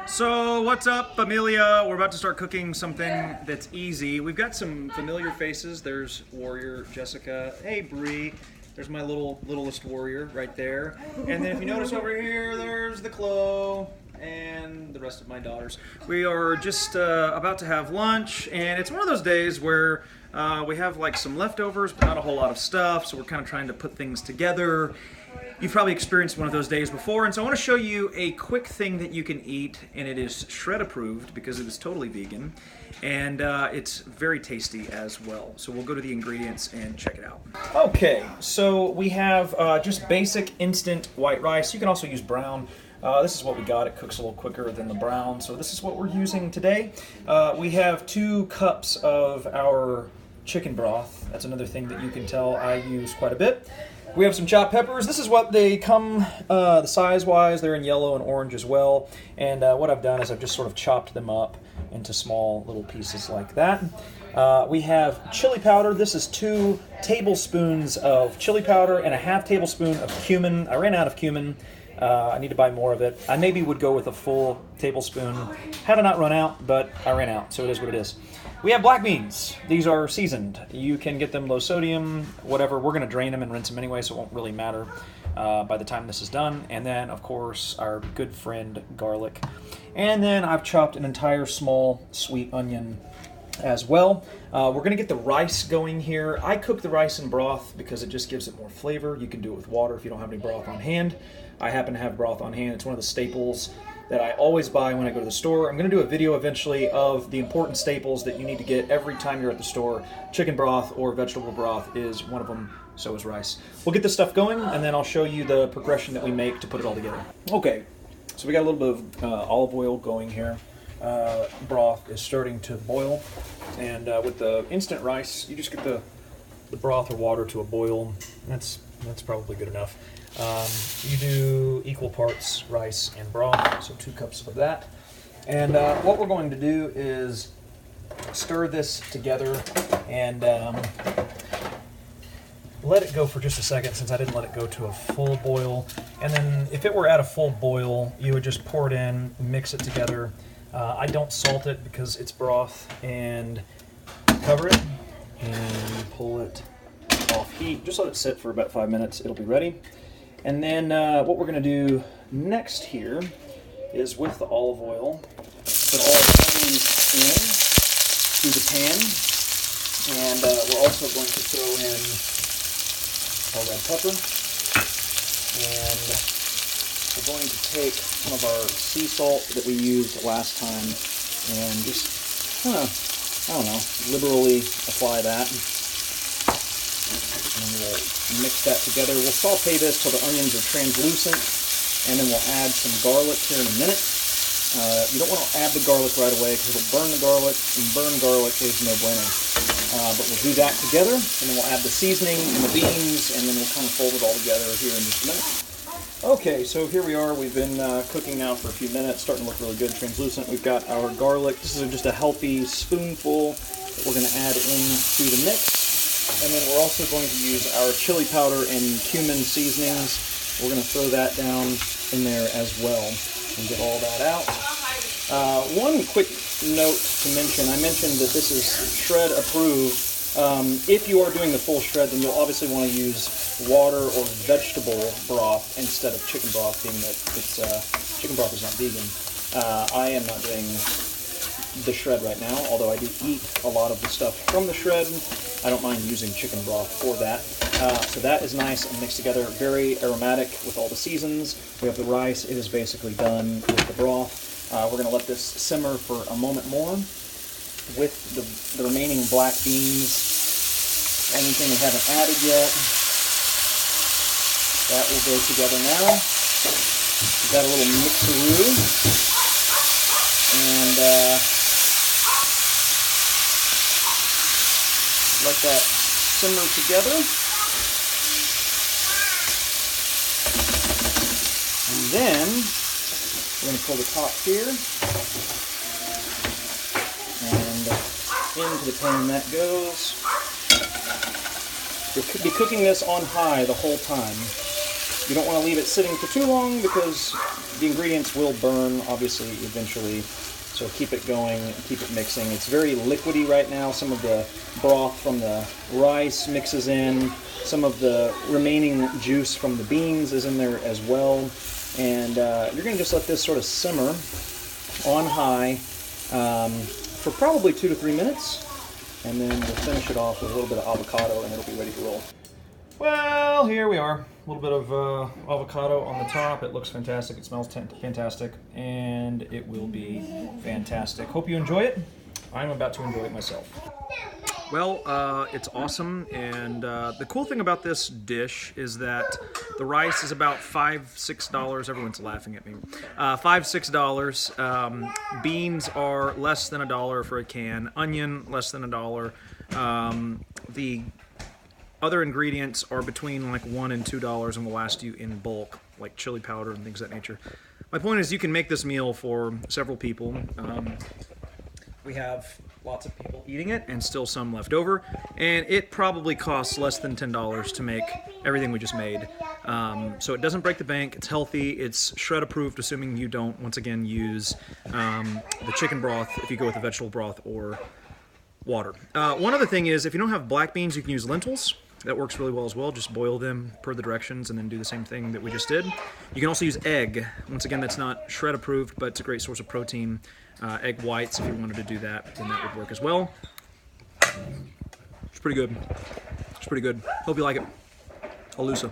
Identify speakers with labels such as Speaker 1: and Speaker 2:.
Speaker 1: So what's up, familia? We're about to start cooking something that's easy. We've got some familiar faces. There's Warrior Jessica. Hey, Bree. There's my littlest warrior right there. And then if you notice over here, there's the Chloe and the rest of my daughters. We are just about to have lunch, and it's one of those days where we have like some leftovers, but not a whole lot of stuff, so we're kind of trying to put things together. You've probably experienced one of those days before, and so I want to show you a quick thing that you can eat, and it is shred approved because it is totally vegan, and it's very tasty as well. So we'll go to the ingredients and check it out. Okay, so we have just basic instant white rice. You can also use brown. This is what we got. It cooks a little quicker than the brown, so this is what we're using today. We have 2 cups of our chicken broth. That's another thing that you can tell I use quite a bit. We have some chopped peppers. This is what they come the size-wise. They're in yellow and orange as well. And what I've done is I've just sort of chopped them up into small little pieces like that. We have chili powder. This is 2 tablespoons of chili powder and a half tablespoon of cumin. I ran out of cumin. I need to buy more of it. I maybe would go with a full tablespoon. Had I not run out, but I ran out, so it is what it is. We have black beans. These are seasoned. You can get them low sodium, whatever. We're going to drain them and rinse them anyway, so it won't really matter by the time this is done. And then, of course, our good friend garlic. And then I've chopped an entire small sweet onion as well. We're going to get the rice going here. I cook the rice in broth because it just gives it more flavor. You can do it with water if you don't have any broth on hand. I happen to have broth on hand. It's one of the staples that I always buy when I go to the store. I'm going to do a video eventually of the important staples that you need to get every time you're at the store. Chicken broth or vegetable broth is one of them, so is rice. We'll get this stuff going, and then I'll show you the progression that we make to put it all together. Okay, so we got a little bit of olive oil going here. Broth is starting to boil, and with the instant rice, you just get the broth or water to a boil. That's probably good enough. You do equal parts rice and broth, so 2 cups of that. And what we're going to do is stir this together and let it go for just a second, since I didn't let it go to a full boil. And then if it were at a full boil, you would just pour it in, mix it together. I don't salt it because it's broth, and cover it and pull it off heat. Just let it sit for about 5 minutes. It'll be ready. And then what we're going to do next here is with the olive oil, put all the onions in to the pan, and we're also going to throw in our red pepper, and we're going to take some of our sea salt that we used last time and just kind of, I don't know, liberally apply that. And we'll mix that together. We'll saute this till the onions are translucent, and then we'll add some garlic here in a minute. You don't want to add the garlic right away because it'll burn the garlic, and burn garlic is no bueno. But we'll do that together, and then we'll add the seasoning and the beans, and then we'll kind of fold it all together here in just a minute. Okay, so here we are. We've been cooking now for a few minutes, starting to look really good, translucent. We've got our garlic. This is just a healthy spoonful that we're going to add into the mix. And then we're also going to use our chili powder and cumin seasonings. We're going to throw that down in there as well and get all that out. One quick note to mention, I mentioned that this is shred approved. If you are doing the full shred, then you'll obviously want to use water or vegetable broth instead of chicken broth, being that it's chicken broth is not vegan. I am not doing the shred right now, although I do eat a lot of the stuff from the shred. I don't mind using chicken broth for that. So that is nice and mixed together, very aromatic with all the seasons. We have the rice. It is basically done with the broth. We're going to let this simmer for a moment more with the remaining black beans. Anything we haven't added yet. That will go together now. We've got a little mixeroo. And let that simmer together. And then we're going to pull the top here. And into the pan that goes. You'll be cooking this on high the whole time. You don't want to leave it sitting for too long because the ingredients will burn, obviously, eventually. So keep it going, keep it mixing. It's very liquidy right now. Some of the broth from the rice mixes in. Some of the remaining juice from the beans is in there as well. And you're going to just let this sort of simmer on high for probably 2 to 3 minutes. And then we'll finish it off with a little bit of avocado and it'll be ready to roll. Well, here we are. A little bit of avocado on the top. It looks fantastic. It smells fantastic. And it will be fantastic. Hope you enjoy it. I'm about to enjoy it myself. Well, it's awesome. And the cool thing about this dish is that the rice is about $5, $6. Everyone's laughing at me. $5, $6. Beans are less than $1 for a can. Onion, less than $1. The other ingredients are between like $1 and $2 and will last you in bulk, like chili powder and things of that nature. My point is you can make this meal for several people. We have lots of people eating it and still some left over, and it probably costs less than $10 to make everything we just made. So it doesn't break the bank, it's healthy, it's shred approved, assuming you don't, once again, use the chicken broth if you go with the vegetable broth or water. One other thing is, if you don't have black beans, you can use lentils. That works really well as well. Just boil them per the directions and then do the same thing that we just did. You can also use egg. Once again, that's not shred approved, but it's a great source of protein. Egg whites, if you wanted to do that, then that would work as well. It's pretty good. It's pretty good. Hope you like it. Alusa.